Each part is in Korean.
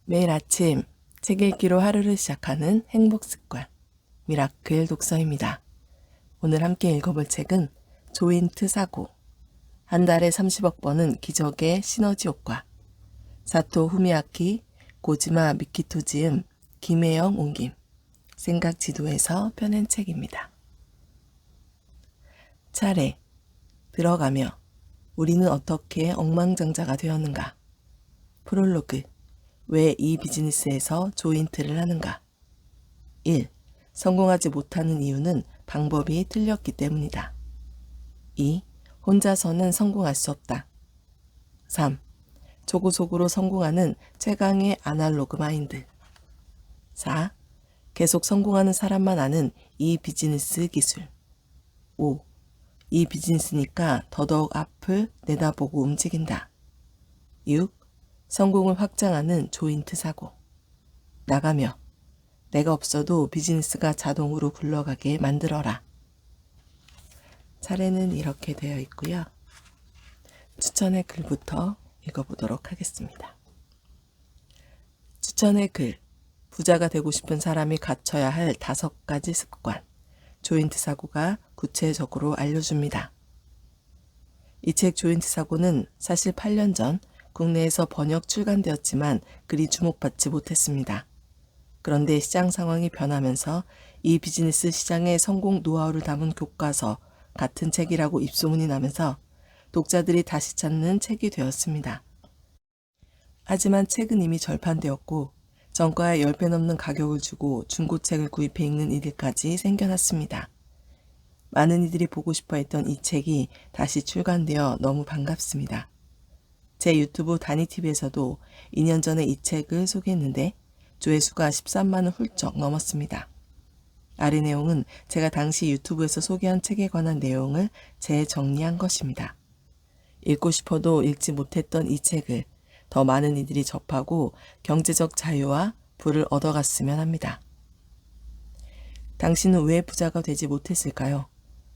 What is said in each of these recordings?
매일 아침 책 읽기로 하루를 시작하는 행복 습관, 미라클 독서입니다. 오늘 함께 읽어볼 책은 조인트 사고, 한 달에 30억 번은 기적의 시너지 효과, 사토 후미야키, 고지마 미키토 지음, 김혜영 옮김, 생각지도에서 펴낸 책입니다. 차례, 들어가며 우리는 어떻게 억만장자가 되었는가? 프롤로그, 왜 이 비즈니스에서 조인트를 하는가? 1. 성공하지 못하는 이유는 방법이 틀렸기 때문이다. 2. 혼자서는 성공할 수 없다. 3. 조구조구로 성공하는 최강의 아날로그 마인드. 4. 계속 성공하는 사람만 아는 이 비즈니스 기술. 5. 이 비즈니스니까 더더욱 앞을 내다보고 움직인다. 6. 성공을 확장하는 조인트 사고. 나가며 내가 없어도 비즈니스가 자동으로 굴러가게 만들어라. 차례는 이렇게 되어 있고요. 추천의 글부터 읽어보도록 하겠습니다. 추천의 글, 부자가 되고 싶은 사람이 갖춰야 할 5가지 습관, 조인트 사고가 구체적으로 알려줍니다. 이 책 조인트 사고는 사실 8년 전 국내에서 번역 출간되었지만 그리 주목받지 못했습니다. 그런데 시장 상황이 변하면서 이 비즈니스 시장의 성공 노하우를 담은 교과서 같은 책이라고 입소문이 나면서 독자들이 다시 찾는 책이 되었습니다. 하지만 책은 이미 절판되었고 정가의 10배 넘는 가격을 주고 중고책을 구입해 읽는 이들까지 생겨났습니다. 많은 이들이 보고 싶어 했던 이 책이 다시 출간되어 너무 반갑습니다. 제 유튜브 다니TV에서도 2년 전에 이 책을 소개했는데 조회수가 13만을 훌쩍 넘었습니다. 아래 내용은 제가 당시 유튜브에서 소개한 책에 관한 내용을 재정리한 것입니다. 읽고 싶어도 읽지 못했던 이 책을 더 많은 이들이 접하고 경제적 자유와 부를 얻어갔으면 합니다. 당신은 왜 부자가 되지 못했을까요?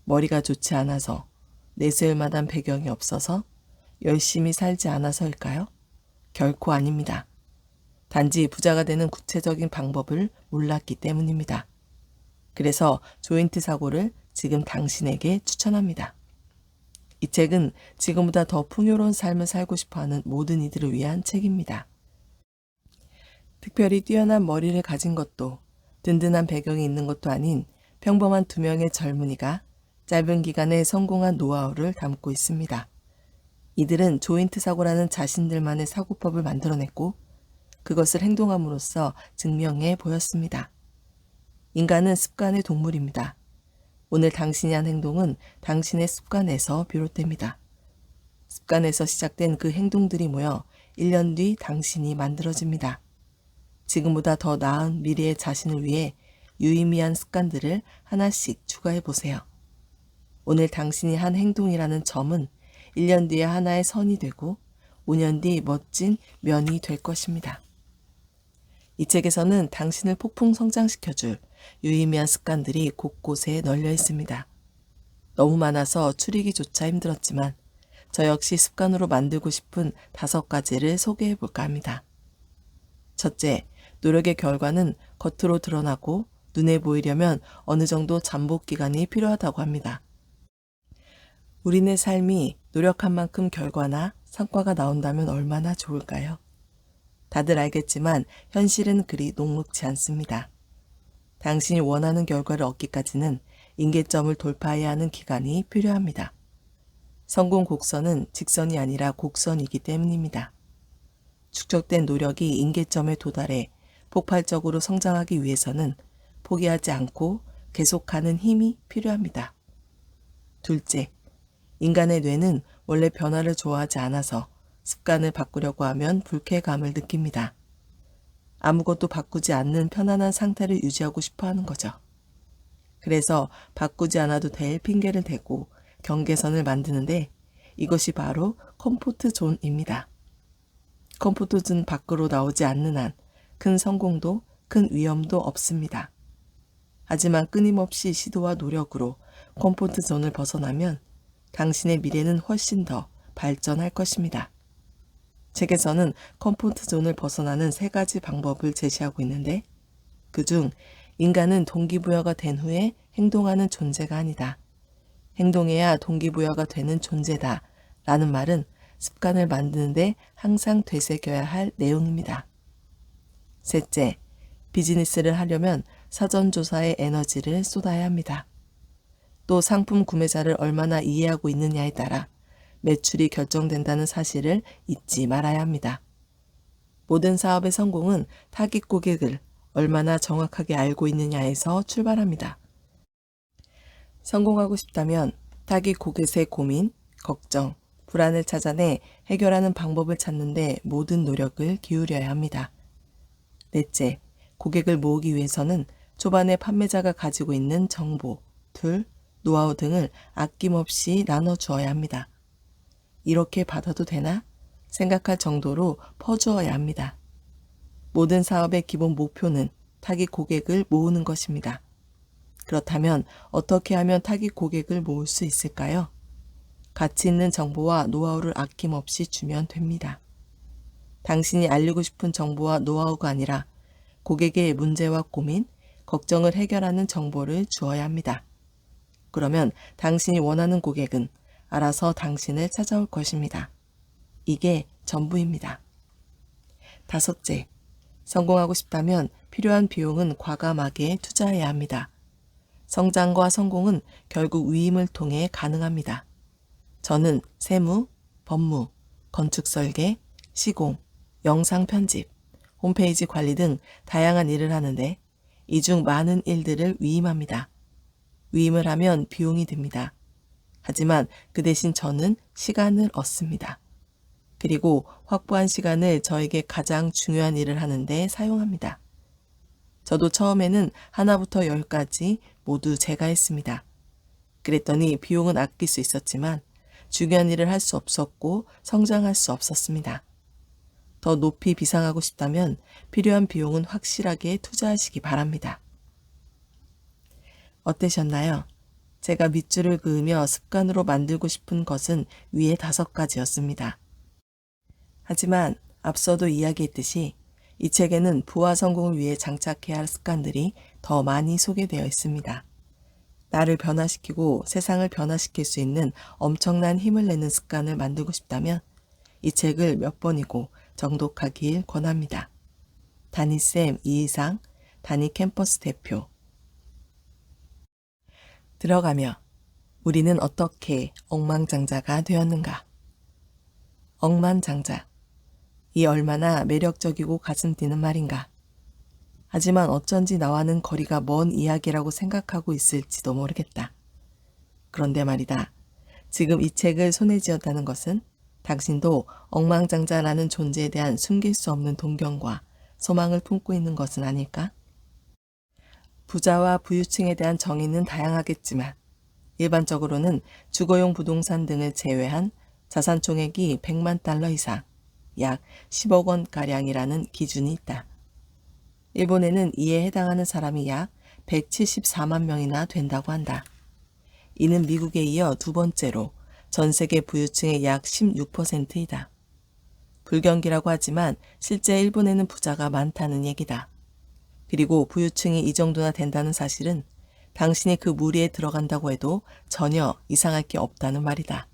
머리가 좋지 않아서, 내세울 만한 배경이 없어서, 열심히 살지 않아서일까요? 결코 아닙니다. 단지 부자가 되는 구체적인 방법을 몰랐기 때문입니다. 그래서 조인트 사고를 지금 당신에게 추천합니다. 이 책은 지금보다 더 풍요로운 삶을 살고 싶어하는 모든 이들을 위한 책입니다. 특별히 뛰어난 머리를 가진 것도 든든한 배경이 있는 것도 아닌 평범한 2명의 젊은이가 짧은 기간에 성공한 노하우를 담고 있습니다. 이들은 조인트 사고라는 자신들만의 사고법을 만들어냈고 그것을 행동함으로써 증명해 보였습니다. 인간은 습관의 동물입니다. 오늘 당신이 한 행동은 당신의 습관에서 비롯됩니다. 습관에서 시작된 그 행동들이 모여 1년 뒤 당신이 만들어집니다. 지금보다 더 나은 미래의 자신을 위해 유의미한 습관들을 하나씩 추가해 보세요. 오늘 당신이 한 행동이라는 점은 1년 뒤에 하나의 선이 되고 5년 뒤 멋진 면이 될 것입니다. 이 책에서는 당신을 폭풍 성장시켜줄 유의미한 습관들이 곳곳에 널려 있습니다. 너무 많아서 추리기조차 힘들었지만 저 역시 습관으로 만들고 싶은 5가지를 소개해 볼까 합니다. 첫째, 노력의 결과는 겉으로 드러나고 눈에 보이려면 어느 정도 잠복 기간이 필요하다고 합니다. 우리네 삶이 노력한 만큼 결과나 성과가 나온다면 얼마나 좋을까요? 다들 알겠지만 현실은 그리 녹록지 않습니다. 당신이 원하는 결과를 얻기까지는 임계점을 돌파해야 하는 기간이 필요합니다. 성공 곡선은 직선이 아니라 곡선이기 때문입니다. 축적된 노력이 임계점에 도달해 폭발적으로 성장하기 위해서는 포기하지 않고 계속하는 힘이 필요합니다. 둘째, 인간의 뇌는 원래 변화를 좋아하지 않아서 습관을 바꾸려고 하면 불쾌감을 느낍니다. 아무것도 바꾸지 않는 편안한 상태를 유지하고 싶어 하는 거죠. 그래서 바꾸지 않아도 될 핑계를 대고 경계선을 만드는데 이것이 바로 컴포트 존입니다. 컴포트 존 밖으로 나오지 않는 한 큰 성공도 큰 위험도 없습니다. 하지만 끊임없이 시도와 노력으로 컴포트 존을 벗어나면 당신의 미래는 훨씬 더 발전할 것입니다. 책에서는 컴포트 존을 벗어나는 3가지 방법을 제시하고 있는데 그중 인간은 동기부여가 된 후에 행동하는 존재가 아니다. 행동해야 동기부여가 되는 존재다. 라는 말은 습관을 만드는데 항상 되새겨야 할 내용입니다. 셋째, 비즈니스를 하려면 사전조사에 에너지를 쏟아야 합니다. 또 상품 구매자를 얼마나 이해하고 있느냐에 따라 매출이 결정된다는 사실을 잊지 말아야 합니다. 모든 사업의 성공은 타깃 고객을 얼마나 정확하게 알고 있느냐에서 출발합니다. 성공하고 싶다면 타깃 고객의 고민, 걱정, 불안을 찾아내 해결하는 방법을 찾는데 모든 노력을 기울여야 합니다. 넷째, 고객을 모으기 위해서는 초반에 판매자가 가지고 있는 정보, 툴, 노하우 등을 아낌없이 나눠주어야 합니다. 이렇게 받아도 되나? 생각할 정도로 퍼주어야 합니다. 모든 사업의 기본 목표는 타깃 고객을 모으는 것입니다. 그렇다면 어떻게 하면 타깃 고객을 모을 수 있을까요? 가치 있는 정보와 노하우를 아낌없이 주면 됩니다. 당신이 알리고 싶은 정보와 노하우가 아니라 고객의 문제와 고민, 걱정을 해결하는 정보를 주어야 합니다. 그러면 당신이 원하는 고객은 알아서 당신을 찾아올 것입니다. 이게 전부입니다. 다섯째, 성공하고 싶다면 필요한 비용은 과감하게 투자해야 합니다. 성장과 성공은 결국 위임을 통해 가능합니다. 저는 세무, 법무, 건축 설계, 시공, 영상 편집, 홈페이지 관리 등 다양한 일을 하는데 이 중 많은 일들을 위임합니다. 위임을 하면 비용이 듭니다. 하지만 그 대신 저는 시간을 얻습니다. 그리고 확보한 시간을 저에게 가장 중요한 일을 하는데 사용합니다. 저도 처음에는 하나부터 10까지 모두 제가 했습니다. 그랬더니 비용은 아낄 수 있었지만 중요한 일을 할 수 없었고 성장할 수 없었습니다. 더 높이 비상하고 싶다면 필요한 비용은 확실하게 투자하시기 바랍니다. 어떠셨나요? 제가 밑줄을 그으며 습관으로 만들고 싶은 것은 위에 5가지였습니다. 하지만 앞서도 이야기했듯이 이 책에는 부와 성공을 위해 장착해야 할 습관들이 더 많이 소개되어 있습니다. 나를 변화시키고 세상을 변화시킬 수 있는 엄청난 힘을 내는 습관을 만들고 싶다면 이 책을 몇 번이고 정독하길 권합니다. 다니쌤 이희상, 다니 캠퍼스 대표. 들어가며 우리는 어떻게 억만장자가 되었는가? 억만장자. 이 얼마나 매력적이고 가슴 뛰는 말인가. 하지만 어쩐지 나와는 거리가 먼 이야기라고 생각하고 있을지도 모르겠다. 그런데 말이다. 지금 이 책을 손에 쥐었다는 것은 당신도 억만장자라는 존재에 대한 숨길 수 없는 동경과 소망을 품고 있는 것은 아닐까? 부자와 부유층에 대한 정의는 다양하겠지만 일반적으로는 주거용 부동산 등을 제외한 자산 총액이 100만 달러 이상, 약 10억 원가량이라는 기준이 있다. 일본에는 이에 해당하는 사람이 약 174만 명이나 된다고 한다. 이는 미국에 이어 2번째로 전 세계 부유층의 약 16%이다. 불경기라고 하지만 실제 일본에는 부자가 많다는 얘기다. 그리고 부유층이 이 정도나 된다는 사실은 당신이 그 무리에 들어간다고 해도 전혀 이상할 게 없다는 말이다.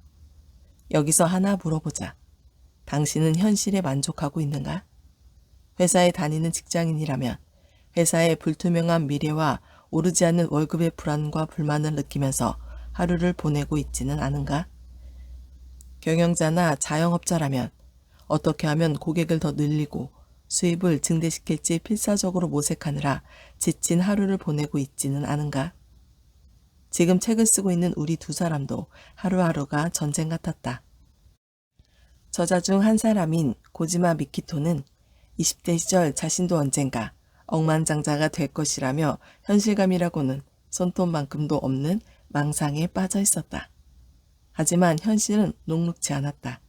여기서 하나 물어보자. 당신은 현실에 만족하고 있는가? 회사에 다니는 직장인이라면 회사의 불투명한 미래와 오르지 않는 월급의 불안과 불만을 느끼면서 하루를 보내고 있지는 않은가? 경영자나 자영업자라면 어떻게 하면 고객을 더 늘리고 수입을 증대시킬지 필사적으로 모색하느라 지친 하루를 보내고 있지는 않은가? 지금 책을 쓰고 있는 우리 2사람도 하루하루가 전쟁 같았다. 저자 중 한 사람인 고지마 미키토는 20대 시절 자신도 언젠가 억만장자가 될 것이라며 현실감이라고는 손톱만큼도 없는 망상에 빠져 있었다. 하지만 현실은 녹록지 않았다.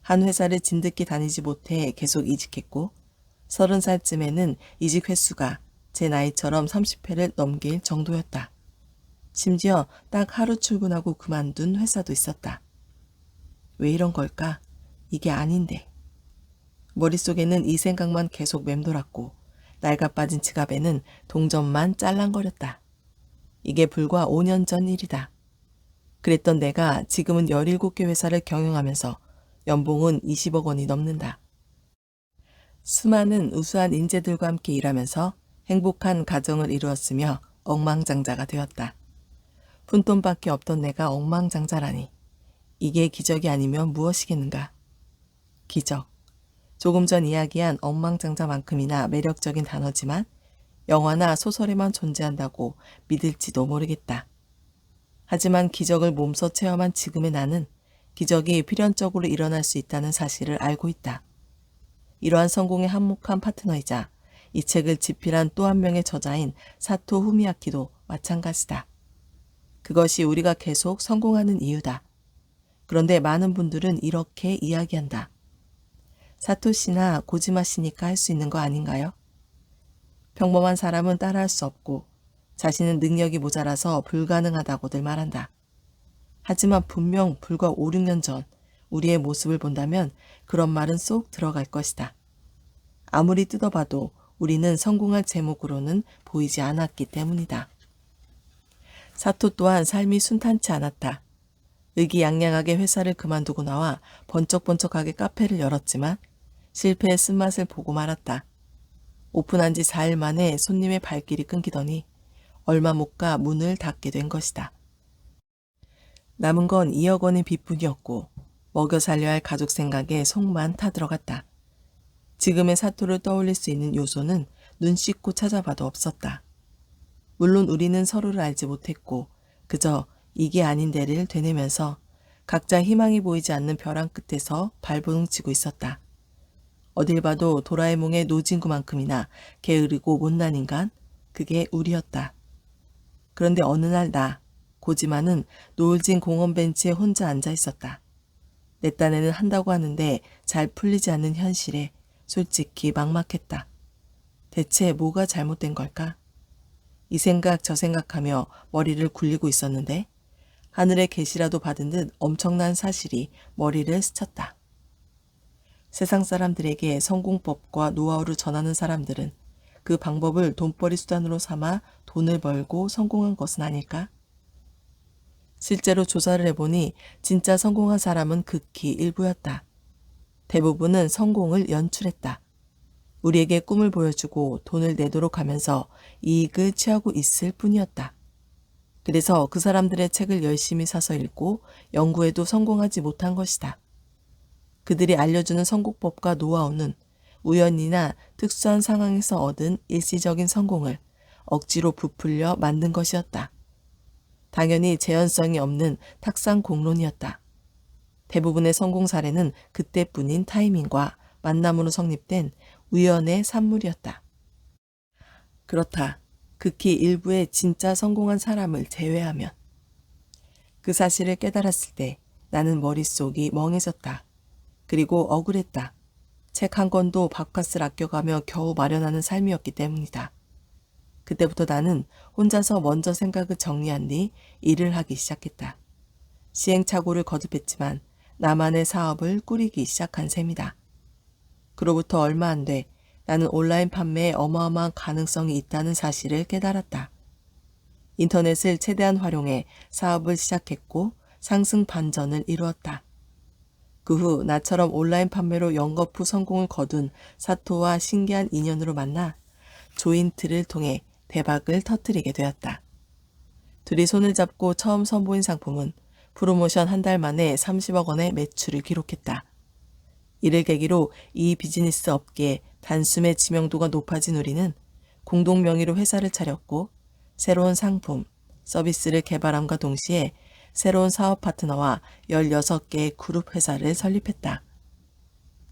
한 회사를 진득히 다니지 못해 계속 이직했고 30살쯤에는 이직 횟수가 제 나이처럼 30회를 넘길 정도였다. 심지어 딱 하루 출근하고 그만둔 회사도 있었다. 왜 이런 걸까? 이게 아닌데. 머릿속에는 이 생각만 계속 맴돌았고 낡아빠진 지갑에는 동전만 짤랑거렸다. 이게 불과 5년 전 일이다. 그랬던 내가 지금은 17개 회사를 경영하면서 연봉은 20억 원이 넘는다. 수많은 우수한 인재들과 함께 일하면서 행복한 가정을 이루었으며 억망장자가 되었다. 푼돈밖에 없던 내가 억망장자라니. 이게 기적이 아니면 무엇이겠는가? 기적. 조금 전 이야기한 억망장자만큼이나 매력적인 단어지만 영화나 소설에만 존재한다고 믿을지도 모르겠다. 하지만 기적을 몸소 체험한 지금의 나는 기적이 필연적으로 일어날 수 있다는 사실을 알고 있다. 이러한 성공의 한몫한 파트너이자 이 책을 집필한 또 한 명의 저자인 사토 후미야키도 마찬가지다. 그것이 우리가 계속 성공하는 이유다. 그런데 많은 분들은 이렇게 이야기한다. 사토 씨나 고지마 씨니까 할 수 있는 거 아닌가요? 평범한 사람은 따라할 수 없고 자신은 능력이 모자라서 불가능하다고들 말한다. 하지만 분명 불과 5, 6년 전 우리의 모습을 본다면 그런 말은 쏙 들어갈 것이다. 아무리 뜯어봐도 우리는 성공할 제목으로는 보이지 않았기 때문이다. 사토 또한 삶이 순탄치 않았다. 의기양양하게 회사를 그만두고 나와 번쩍번쩍하게 카페를 열었지만 실패의 쓴맛을 보고 말았다. 오픈한 지 4일 만에 손님의 발길이 끊기더니 얼마 못 가 문을 닫게 된 것이다. 남은 건 2억 원의 빚뿐이었고 먹여 살려야 할 가족 생각에 속만 타들어갔다. 지금의 사토를 떠올릴 수 있는 요소는 눈 씻고 찾아봐도 없었다. 물론 우리는 서로를 알지 못했고 그저 이게 아닌 데를 되뇌면서 각자 희망이 보이지 않는 벼랑 끝에서 발버둥치고 있었다. 어딜 봐도 도라에몽의 노진구만큼이나 게으르고 못난 인간, 그게 우리였다. 그런데 어느 날 나, 고지마는 노을진 공원 벤치에 혼자 앉아 있었다. 내 딴에는 한다고 하는데 잘 풀리지 않는 현실에 솔직히 막막했다. 대체 뭐가 잘못된 걸까? 이 생각 저 생각하며 머리를 굴리고 있었는데 하늘의 계시라도 받은 듯 엄청난 사실이 머리를 스쳤다. 세상 사람들에게 성공법과 노하우를 전하는 사람들은 그 방법을 돈벌이 수단으로 삼아 돈을 벌고 성공한 것은 아닐까? 실제로 조사를 해보니 진짜 성공한 사람은 극히 일부였다. 대부분은 성공을 연출했다. 우리에게 꿈을 보여주고 돈을 내도록 하면서 이익을 취하고 있을 뿐이었다. 그래서 그 사람들의 책을 열심히 사서 읽고 연구해도 성공하지 못한 것이다. 그들이 알려주는 성공법과 노하우는 우연이나 특수한 상황에서 얻은 일시적인 성공을 억지로 부풀려 만든 것이었다. 당연히 재현성이 없는 탁상 공론이었다. 대부분의 성공 사례는 그때뿐인 타이밍과 만남으로 성립된 우연의 산물이었다. 그렇다. 극히 일부의 진짜 성공한 사람을 제외하면. 그 사실을 깨달았을 때 나는 머릿속이 멍해졌다. 그리고 억울했다. 책 한 권도 밥값을 아껴가며 겨우 마련하는 삶이었기 때문이다. 그때부터 나는 혼자서 먼저 생각을 정리한 뒤 일을 하기 시작했다. 시행착오를 거듭했지만 나만의 사업을 꾸리기 시작한 셈이다. 그로부터 얼마 안 돼 나는 온라인 판매에 어마어마한 가능성이 있다는 사실을 깨달았다. 인터넷을 최대한 활용해 사업을 시작했고 상승 반전을 이루었다. 그 후 나처럼 온라인 판매로 연거푸 성공을 거둔 사토와 신기한 인연으로 만나 조인트를 통해 대박을 터뜨리게 되었다. 둘이 손을 잡고 처음 선보인 상품은 프로모션 한 달 만에 30억 원의 매출을 기록했다. 이를 계기로 이 비즈니스 업계에 단숨에 지명도가 높아진 우리는 공동 명의로 회사를 차렸고 새로운 상품, 서비스를 개발함과 동시에 새로운 사업 파트너와 16개의 그룹 회사를 설립했다.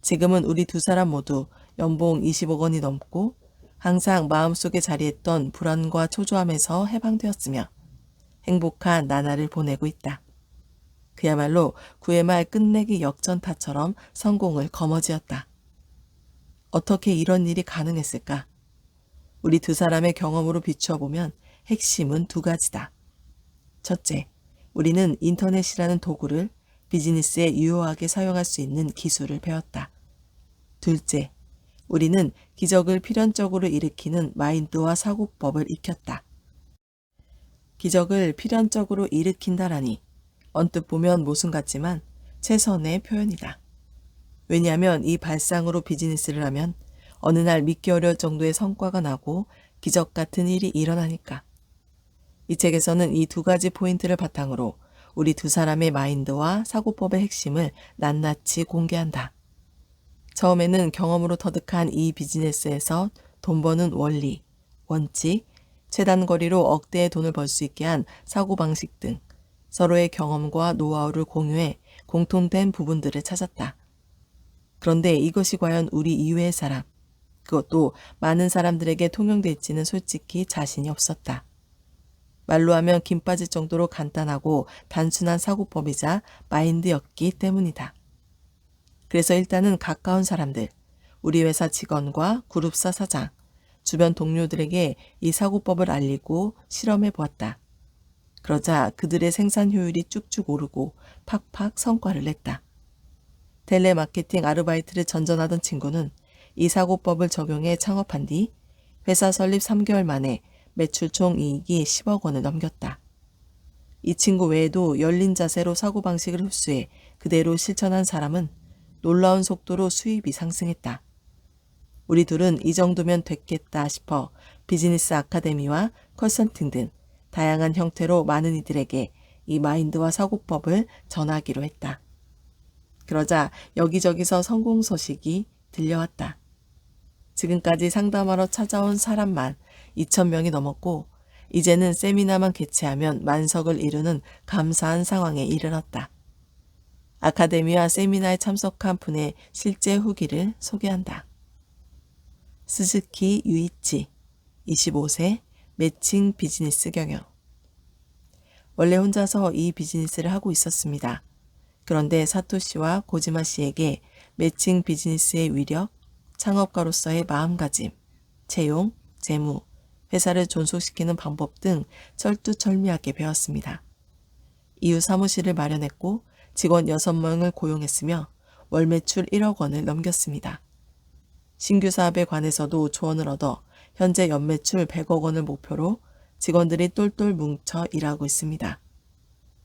지금은 우리 두 사람 모두 연봉 20억 원이 넘고 항상 마음속에 자리했던 불안과 초조함에서 해방되었으며 행복한 나날을 보내고 있다. 그야말로 9회 말 끝내기 역전타처럼 성공을 거머쥐었다. 어떻게 이런 일이 가능했을까? 우리 두 사람의 경험으로 비추어 보면 핵심은 두 가지다. 첫째, 우리는 인터넷이라는 도구를 비즈니스에 유효하게 사용할 수 있는 기술을 배웠다. 둘째, 우리는 기적을 필연적으로 일으키는 마인드와 사고법을 익혔다. 기적을 필연적으로 일으킨다라니 언뜻 보면 모순 같지만 최선의 표현이다. 왜냐하면 이 발상으로 비즈니스를 하면 어느 날 믿기 어려울 정도의 성과가 나고 기적 같은 일이 일어나니까. 이 책에서는 이 두 가지 포인트를 바탕으로 우리 두 사람의 마인드와 사고법의 핵심을 낱낱이 공개한다. 처음에는 경험으로 터득한 이 비즈니스에서 돈 버는 원리, 원칙, 최단 거리로 억대의 돈을 벌 수 있게 한 사고방식 등 서로의 경험과 노하우를 공유해 공통된 부분들을 찾았다. 그런데 이것이 과연 우리 이외의 사람, 그것도 많은 사람들에게 통용될지는 솔직히 자신이 없었다. 말로 하면 김 빠질 정도로 간단하고 단순한 사고법이자 마인드였기 때문이다. 그래서 일단은 가까운 사람들, 우리 회사 직원과 그룹사 사장, 주변 동료들에게 이 사고법을 알리고 실험해 보았다. 그러자 그들의 생산 효율이 쭉쭉 오르고 팍팍 성과를 냈다. 텔레마케팅 아르바이트를 전전하던 친구는 이 사고법을 적용해 창업한 뒤 회사 설립 3개월 만에 매출 총 이익이 10억 원을 넘겼다. 이 친구 외에도 열린 자세로 사고방식을 흡수해 그대로 실천한 사람은 놀라운 속도로 수입이 상승했다. 우리 둘은 이 정도면 됐겠다 싶어 비즈니스 아카데미와 컨설팅 등 다양한 형태로 많은 이들에게 이 마인드와 사고법을 전하기로 했다. 그러자 여기저기서 성공 소식이 들려왔다. 지금까지 상담하러 찾아온 사람만 2,000명이 넘었고 이제는 세미나만 개최하면 만석을 이루는 감사한 상황에 이르렀다. 아카데미와 세미나에 참석한 분의 실제 후기를 소개한다. 스즈키 유이치, 25세, 매칭 비즈니스 경영. 원래 혼자서 이 비즈니스를 하고 있었습니다. 그런데 사토시와 고지마 씨에게 매칭 비즈니스의 위력, 창업가로서의 마음가짐, 채용, 재무, 회사를 존속시키는 방법 등 철두철미하게 배웠습니다. 이후 사무실을 마련했고 직원 6명을 고용했으며 월 매출 1억 원을 넘겼습니다. 신규 사업에 관해서도 조언을 얻어 현재 연매출 100억 원을 목표로 직원들이 똘똘 뭉쳐 일하고 있습니다.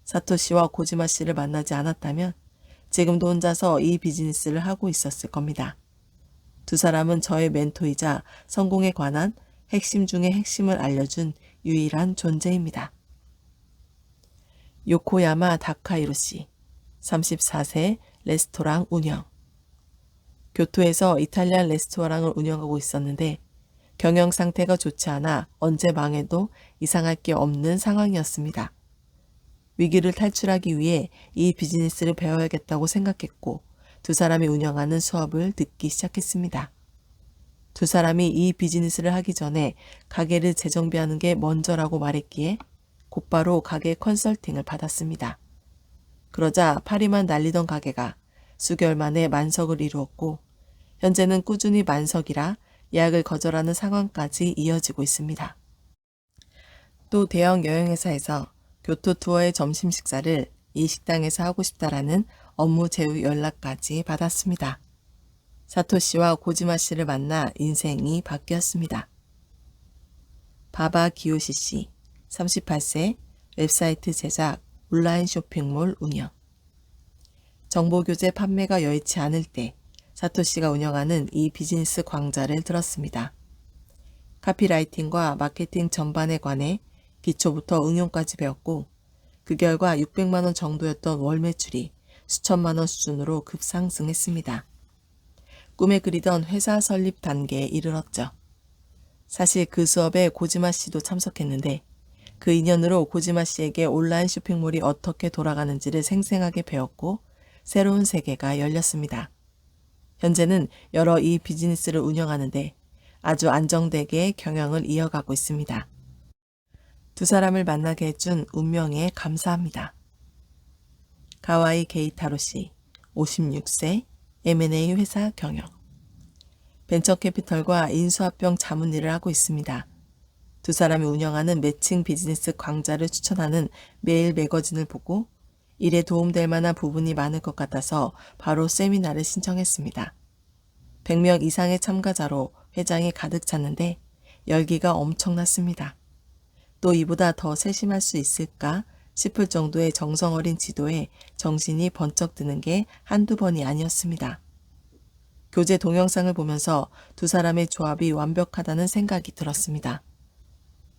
사토시와 고지마 씨를 만나지 않았다면 지금도 혼자서 이 비즈니스를 하고 있었을 겁니다. 두 사람은 저의 멘토이자 성공에 관한 핵심 중의 핵심을 알려준 유일한 존재입니다. 요코야마 다카이로 씨, 34세, 레스토랑 운영. 교토에서 이탈리안 레스토랑을 운영하고 있었는데 경영 상태가 좋지 않아 언제 망해도 이상할 게 없는 상황이었습니다. 위기를 탈출하기 위해 이 비즈니스를 배워야겠다고 생각했고 두 사람이 운영하는 수업을 듣기 시작했습니다. 두 사람이 이 비즈니스를 하기 전에 가게를 재정비하는 게 먼저라고 말했기에 곧바로 가게 컨설팅을 받았습니다. 그러자 파리만 날리던 가게가 수개월 만에 만석을 이루었고 현재는 꾸준히 만석이라 예약을 거절하는 상황까지 이어지고 있습니다. 또 대형 여행회사에서 교토 투어의 점심 식사를 이 식당에서 하고 싶다라는 업무 제휴 연락까지 받았습니다. 사토시와 고지마 씨를 만나 인생이 바뀌었습니다. 바바 기요시 씨, 38세, 웹사이트 제작, 온라인 쇼핑몰 운영. 정보교재 판매가 여의치 않을 때 사토시가 운영하는 이 비즈니스 광자를 들었습니다. 카피라이팅과 마케팅 전반에 관해 기초부터 응용까지 배웠고 그 결과 600만 원 정도였던 월 매출이 수천만 원 수준으로 급상승했습니다. 꿈에 그리던 회사 설립 단계에 이르렀죠. 사실 그 수업에 고지마 씨도 참석했는데 그 인연으로 고지마 씨에게 온라인 쇼핑몰이 어떻게 돌아가는지를 생생하게 배웠고 새로운 세계가 열렸습니다. 현재는 여러 이 비즈니스를 운영하는데 아주 안정되게 경영을 이어가고 있습니다. 두 사람을 만나게 해준 운명에 감사합니다. 가와이 게이타로 씨, 56세, M&A 회사 경영. 벤처캐피털과 인수합병 자문 일을 하고 있습니다. 두 사람이 운영하는 매칭 비즈니스 광자를 추천하는 매일 매거진을 보고 일에 도움될 만한 부분이 많을 것 같아서 바로 세미나를 신청했습니다. 100명 이상의 참가자로 회장이 가득 찼는데 열기가 엄청났습니다. 또 이보다 더 세심할 수 있을까 싶을 정도의 정성 어린 지도에 정신이 번쩍 드는 게 한두 번이 아니었습니다. 교재 동영상을 보면서 두 사람의 조합이 완벽하다는 생각이 들었습니다.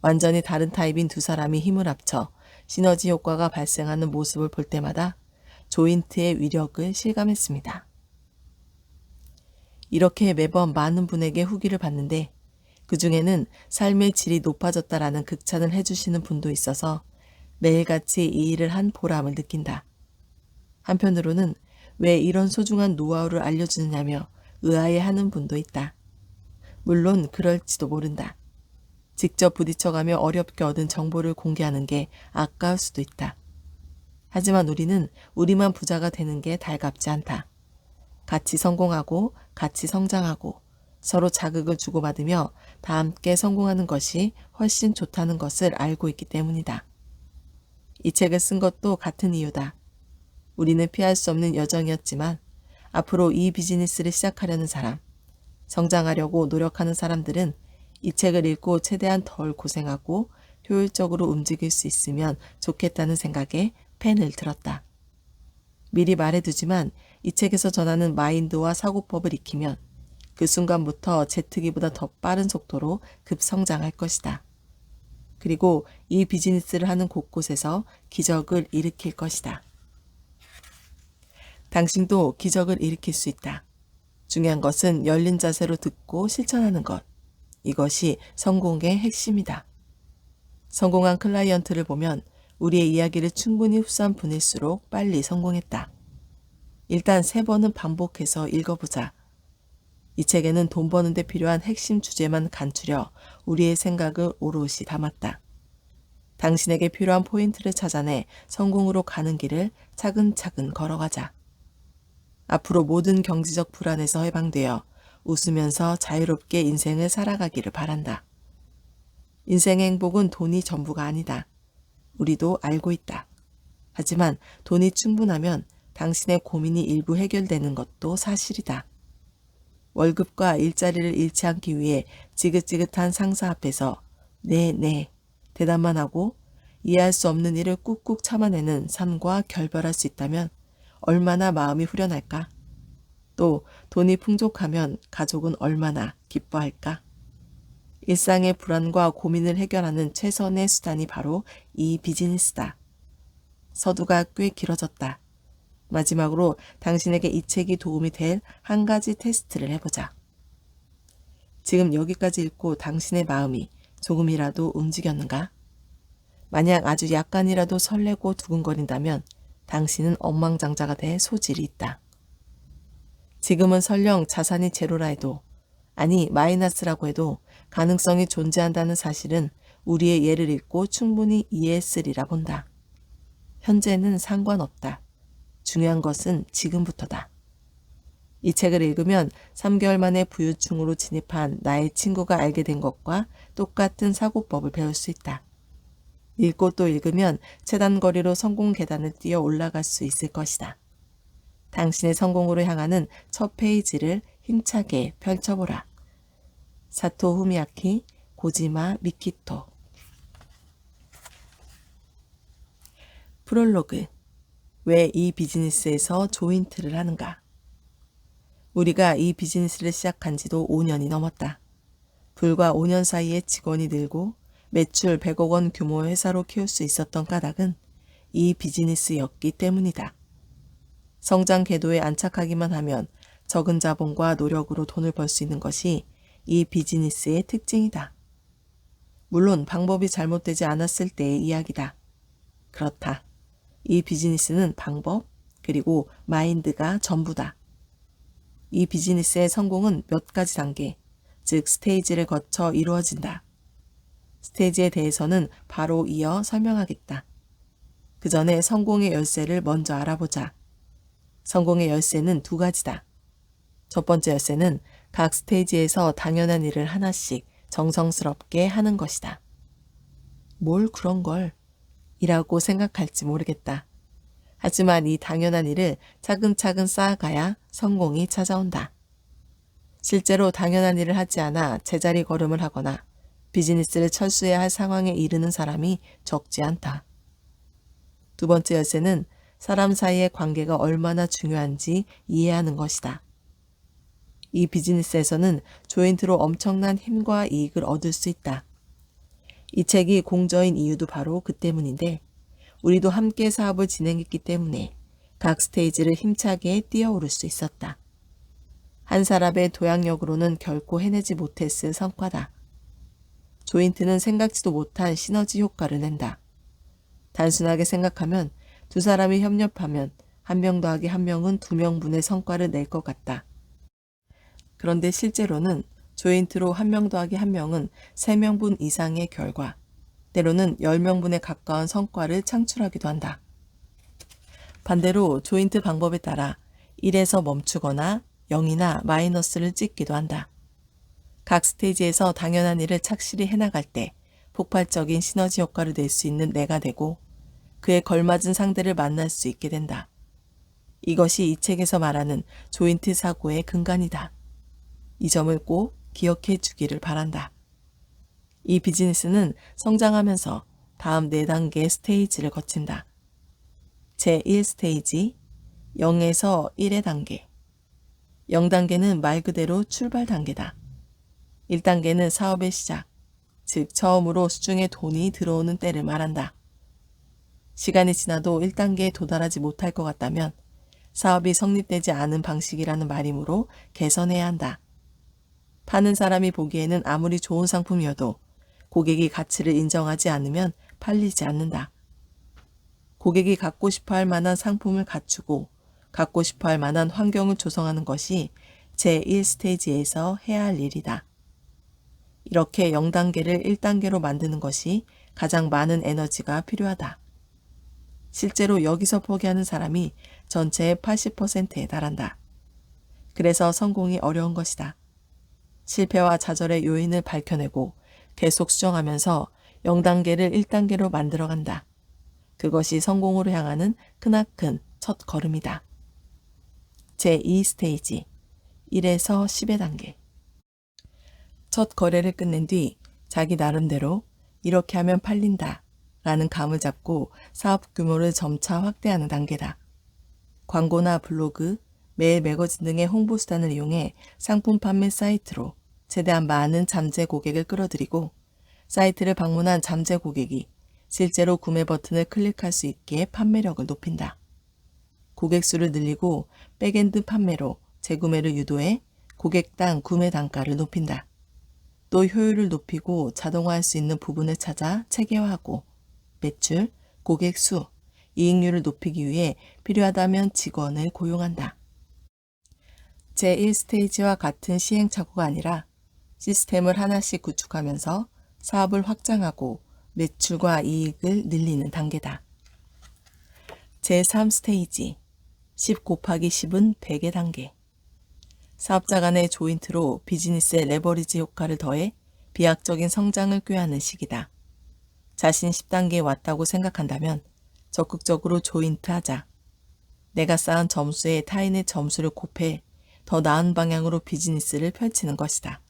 완전히 다른 타입인 두 사람이 힘을 합쳐 시너지 효과가 발생하는 모습을 볼 때마다 조인트의 위력을 실감했습니다. 이렇게 매번 많은 분에게 후기를 받는데 그 중에는 삶의 질이 높아졌다라는 극찬을 해주시는 분도 있어서 매일같이 이 일을 한 보람을 느낀다. 한편으로는 왜 이런 소중한 노하우를 알려주느냐며 의아해하는 분도 있다. 물론 그럴지도 모른다. 직접 부딪혀가며 어렵게 얻은 정보를 공개하는 게 아까울 수도 있다. 하지만 우리는 우리만 부자가 되는 게 달갑지 않다. 같이 성공하고 같이 성장하고 서로 자극을 주고받으며 다 함께 성공하는 것이 훨씬 좋다는 것을 알고 있기 때문이다. 이 책을 쓴 것도 같은 이유다. 우리는 피할 수 없는 여정이었지만 앞으로 이 비즈니스를 시작하려는 사람, 성장하려고 노력하는 사람들은 이 책을 읽고 최대한 덜 고생하고 효율적으로 움직일 수 있으면 좋겠다는 생각에 펜을 들었다. 미리 말해두지만 이 책에서 전하는 마인드와 사고법을 익히면 그 순간부터 제트기보다 더 빠른 속도로 급성장할 것이다. 그리고 이 비즈니스를 하는 곳곳에서 기적을 일으킬 것이다. 당신도 기적을 일으킬 수 있다. 중요한 것은 열린 자세로 듣고 실천하는 것. 이것이 성공의 핵심이다. 성공한 클라이언트를 보면 우리의 이야기를 충분히 흡수한 분일수록 빨리 성공했다. 일단 3번은 반복해서 읽어보자. 이 책에는 돈 버는 데 필요한 핵심 주제만 간추려 우리의 생각을 오롯이 담았다. 당신에게 필요한 포인트를 찾아내 성공으로 가는 길을 차근차근 걸어가자. 앞으로 모든 경제적 불안에서 해방되어 웃으면서 자유롭게 인생을 살아가기를 바란다. 인생의 행복은 돈이 전부가 아니다. 우리도 알고 있다. 하지만 돈이 충분하면 당신의 고민이 일부 해결되는 것도 사실이다. 월급과 일자리를 잃지 않기 위해 지긋지긋한 상사 앞에서 네 대답만 하고 이해할 수 없는 일을 꾹꾹 참아내는 삶과 결별할 수 있다면 얼마나 마음이 후련할까? 또 돈이 풍족하면 가족은 얼마나 기뻐할까? 일상의 불안과 고민을 해결하는 최선의 수단이 바로 이 비즈니스다. 서두가 꽤 길어졌다. 마지막으로 당신에게 이 책이 도움이 될 한 가지 테스트를 해보자. 지금 여기까지 읽고 당신의 마음이 조금이라도 움직였는가? 만약 아주 약간이라도 설레고 두근거린다면 당신은 억만장자가 될 소질이 있다. 지금은 설령 자산이 제로라 해도, 아니 마이너스라고 해도 가능성이 존재한다는 사실은 우리의 예를 읽고 충분히 이해했으리라 본다. 현재는 상관없다. 중요한 것은 지금부터다. 이 책을 읽으면 3개월 만에 부유층으로 진입한 나의 친구가 알게 된 것과 똑같은 사고법을 배울 수 있다. 읽고 또 읽으면 최단거리로 성공 계단을 뛰어 올라갈 수 있을 것이다. 당신의 성공으로 향하는 첫 페이지를 힘차게 펼쳐보라. 사토 후미야키, 고지마 미키토. 프롤로그. 왜 이 비즈니스에서 조인트를 하는가? 우리가 이 비즈니스를 시작한 지도 5년이 넘었다. 불과 5년 사이에 직원이 늘고 매출 100억 원 규모의 회사로 키울 수 있었던 까닭은 이 비즈니스였기 때문이다. 성장 궤도에 안착하기만 하면 적은 자본과 노력으로 돈을 벌 수 있는 것이 이 비즈니스의 특징이다. 물론 방법이 잘못되지 않았을 때의 이야기다. 그렇다. 이 비즈니스는 방법, 그리고 마인드가 전부다. 이 비즈니스의 성공은 몇 가지 단계, 즉 스테이지를 거쳐 이루어진다. 스테이지에 대해서는 바로 이어 설명하겠다. 그 전에 성공의 열쇠를 먼저 알아보자. 성공의 열쇠는 2가지다. 첫 번째 열쇠는 각 스테이지에서 당연한 일을 하나씩 정성스럽게 하는 것이다. 뭘 그런 걸 이라고 생각할지 모르겠다. 하지만 이 당연한 일을 차근차근 쌓아가야 성공이 찾아온다. 실제로 당연한 일을 하지 않아 제자리 걸음을 하거나 비즈니스를 철수해야 할 상황에 이르는 사람이 적지 않다. 두 번째 열쇠는 사람 사이의 관계가 얼마나 중요한지 이해하는 것이다. 이 비즈니스에서는 조인트로 엄청난 힘과 이익을 얻을 수 있다. 이 책이 공저인 이유도 바로 그 때문인데 우리도 함께 사업을 진행했기 때문에 각 스테이지를 힘차게 뛰어오를 수 있었다. 한 사람의 도약력으로는 결코 해내지 못했을 성과다. 조인트는 생각지도 못한 시너지 효과를 낸다. 단순하게 생각하면 두 사람이 협력하면 한 명 더하기 한 명은 2명분의 성과를 낼 것 같다. 그런데 실제로는 조인트로 한 명 더하기 한 명은 3명분 이상의 결과, 때로는 10명분에 가까운 성과를 창출하기도 한다. 반대로 조인트 방법에 따라 1에서 멈추거나 0이나 마이너스를 찍기도 한다. 각 스테이지에서 당연한 일을 착실히 해나갈 때 폭발적인 시너지 효과를 낼 수 있는 내가 되고 그에 걸맞은 상대를 만날 수 있게 된다. 이것이 이 책에서 말하는 조인트 사고의 근간이다. 이 점을 꼭 기억해 주기를 바란다. 이 비즈니스는 성장하면서 다음 4단계 스테이지를 거친다. 제1스테이지, 0에서 1의 단계. 0단계는 말 그대로 출발 단계다. 1단계는 사업의 시작, 즉 처음으로 수중에 돈이 들어오는 때를 말한다. 시간이 지나도 1단계에 도달하지 못할 것 같다면 사업이 성립되지 않은 방식이라는 말이므로 개선해야 한다. 파는 사람이 보기에는 아무리 좋은 상품이어도 고객이 가치를 인정하지 않으면 팔리지 않는다. 고객이 갖고 싶어 할 만한 상품을 갖추고 갖고 싶어 할 만한 환경을 조성하는 것이 제1스테이지에서 해야 할 일이다. 이렇게 0단계를 1단계로 만드는 것이 가장 많은 에너지가 필요하다. 실제로 여기서 포기하는 사람이 전체의 80%에 달한다. 그래서 성공이 어려운 것이다. 실패와 좌절의 요인을 밝혀내고 계속 수정하면서 0단계를 1단계로 만들어간다. 그것이 성공으로 향하는 크나큰 첫 걸음이다. 제2스테이지, 1에서 10의 단계. 첫 거래를 끝낸 뒤 자기 나름대로 이렇게 하면 팔린다 라는 감을 잡고 사업 규모를 점차 확대하는 단계다. 광고나 블로그, 메일 매거진 등의 홍보 수단을 이용해 상품 판매 사이트로 최대한 많은 잠재 고객을 끌어들이고 사이트를 방문한 잠재 고객이 실제로 구매 버튼을 클릭할 수 있게 판매력을 높인다. 고객 수를 늘리고 백엔드 판매로 재구매를 유도해 고객당 구매 단가를 높인다. 또 효율을 높이고 자동화할 수 있는 부분을 찾아 체계화하고 매출, 고객 수, 이익률을 높이기 위해 필요하다면 직원을 고용한다. 제1스테이지와 같은 시행착오가 아니라 시스템을 하나씩 구축하면서 사업을 확장하고 매출과 이익을 늘리는 단계다. 제3스테이지, 10 곱하기 10은 100의 단계. 사업자 간의 조인트로 비즈니스의 레버리지 효과를 더해 비약적인 성장을 꾀하는 시기다. 자신 10단계에 왔다고 생각한다면 적극적으로 조인트하자. 내가 쌓은 점수에 타인의 점수를 곱해 더 나은 방향으로 비즈니스를 펼치는 것이다.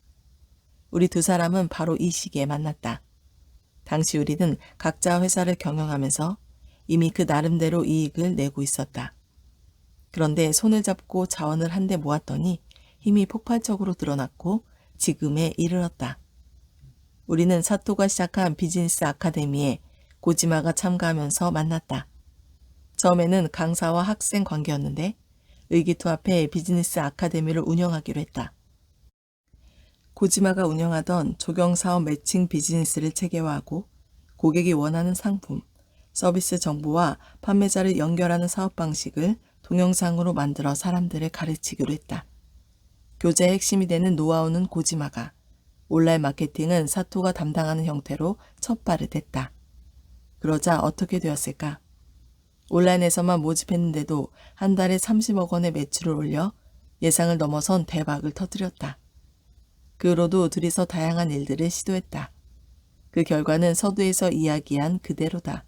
우리 두 사람은 바로 이 시기에 만났다. 당시 우리는 각자 회사를 경영하면서 이미 그 나름대로 이익을 내고 있었다. 그런데 손을 잡고 자원을 한데 모았더니 힘이 폭발적으로 드러났고 지금에 이르렀다. 우리는 사토가 시작한 비즈니스 아카데미에 고지마가 참가하면서 만났다. 처음에는 강사와 학생 관계였는데 의기투합해 비즈니스 아카데미를 운영하기로 했다. 고지마가 운영하던 조경사업 매칭 비즈니스를 체계화하고 고객이 원하는 상품, 서비스 정보와 판매자를 연결하는 사업 방식을 동영상으로 만들어 사람들을 가르치기로 했다. 교재의 핵심이 되는 노하우는 고지마가, 온라인 마케팅은 사토가 담당하는 형태로 첫 발을 댔다. 그러자 어떻게 되었을까? 온라인에서만 모집했는데도 한 달에 30억 원의 매출을 올려 예상을 넘어선 대박을 터뜨렸다. 그 후로도 둘이서 다양한 일들을 시도했다. 그 결과는 서두에서 이야기한 그대로다.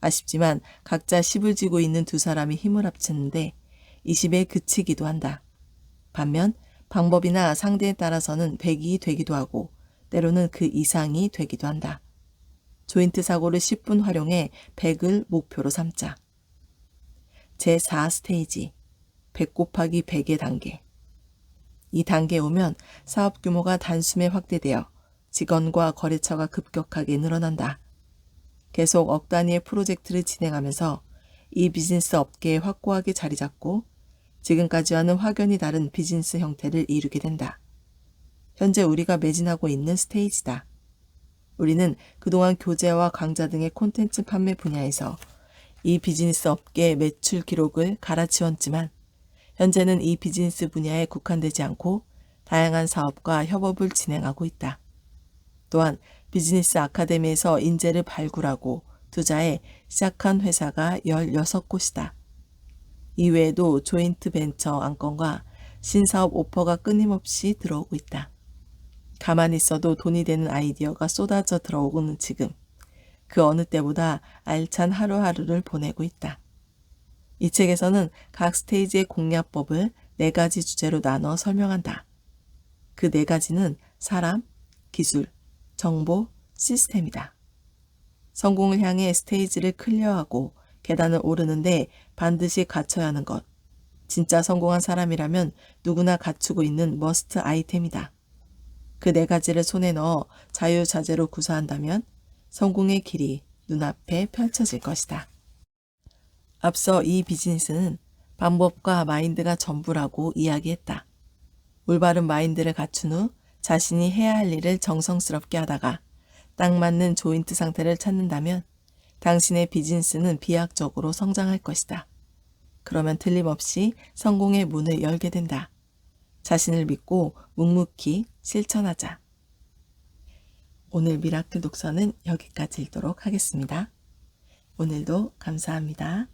아쉽지만 각자 10을 쥐고 있는 두 사람이 힘을 합쳤는데 20에 그치기도 한다. 반면 방법이나 상대에 따라서는 100이 되기도 하고 때로는 그 이상이 되기도 한다. 조인트 사고를 10분 활용해 100을 목표로 삼자. 제4 스테이지 100 곱하기 100의 단계. 이 단계에 오면 사업 규모가 단숨에 확대되어 직원과 거래처가 급격하게 늘어난다. 계속 억 단위의 프로젝트를 진행하면서 이 비즈니스 업계에 확고하게 자리 잡고 지금까지와는 확연히 다른 비즈니스 형태를 이루게 된다. 현재 우리가 매진하고 있는 스테이지다. 우리는 그동안 교재와 강좌 등의 콘텐츠 판매 분야에서 이 비즈니스 업계의 매출 기록을 갈아치웠지만 현재는 이 비즈니스 분야에 국한되지 않고 다양한 사업과 협업을 진행하고 있다. 또한 비즈니스 아카데미에서 인재를 발굴하고 투자해 시작한 회사가 16곳이다. 이외에도 조인트 벤처 안건과 신사업 오퍼가 끊임없이 들어오고 있다. 가만히 있어도 돈이 되는 아이디어가 쏟아져 들어오고는 지금 그 어느 때보다 알찬 하루하루를 보내고 있다. 이 책에서는 각 스테이지의 공략법을 4가지 주제로 나눠 설명한다. 그 4가지는 사람, 기술, 정보, 시스템이다. 성공을 향해 스테이지를 클리어하고 계단을 오르는데 반드시 갖춰야 하는 것. 진짜 성공한 사람이라면 누구나 갖추고 있는 머스트 아이템이다. 그 4가지를 손에 넣어 자유자재로 구사한다면 성공의 길이 눈앞에 펼쳐질 것이다. 앞서 이 비즈니스는 방법과 마인드가 전부라고 이야기했다. 올바른 마인드를 갖춘 후 자신이 해야 할 일을 정성스럽게 하다가 딱 맞는 조인트 상태를 찾는다면 당신의 비즈니스는 비약적으로 성장할 것이다. 그러면 틀림없이 성공의 문을 열게 된다. 자신을 믿고 묵묵히 실천하자. 오늘 미라클 독서는 여기까지 읽도록 하겠습니다. 오늘도 감사합니다.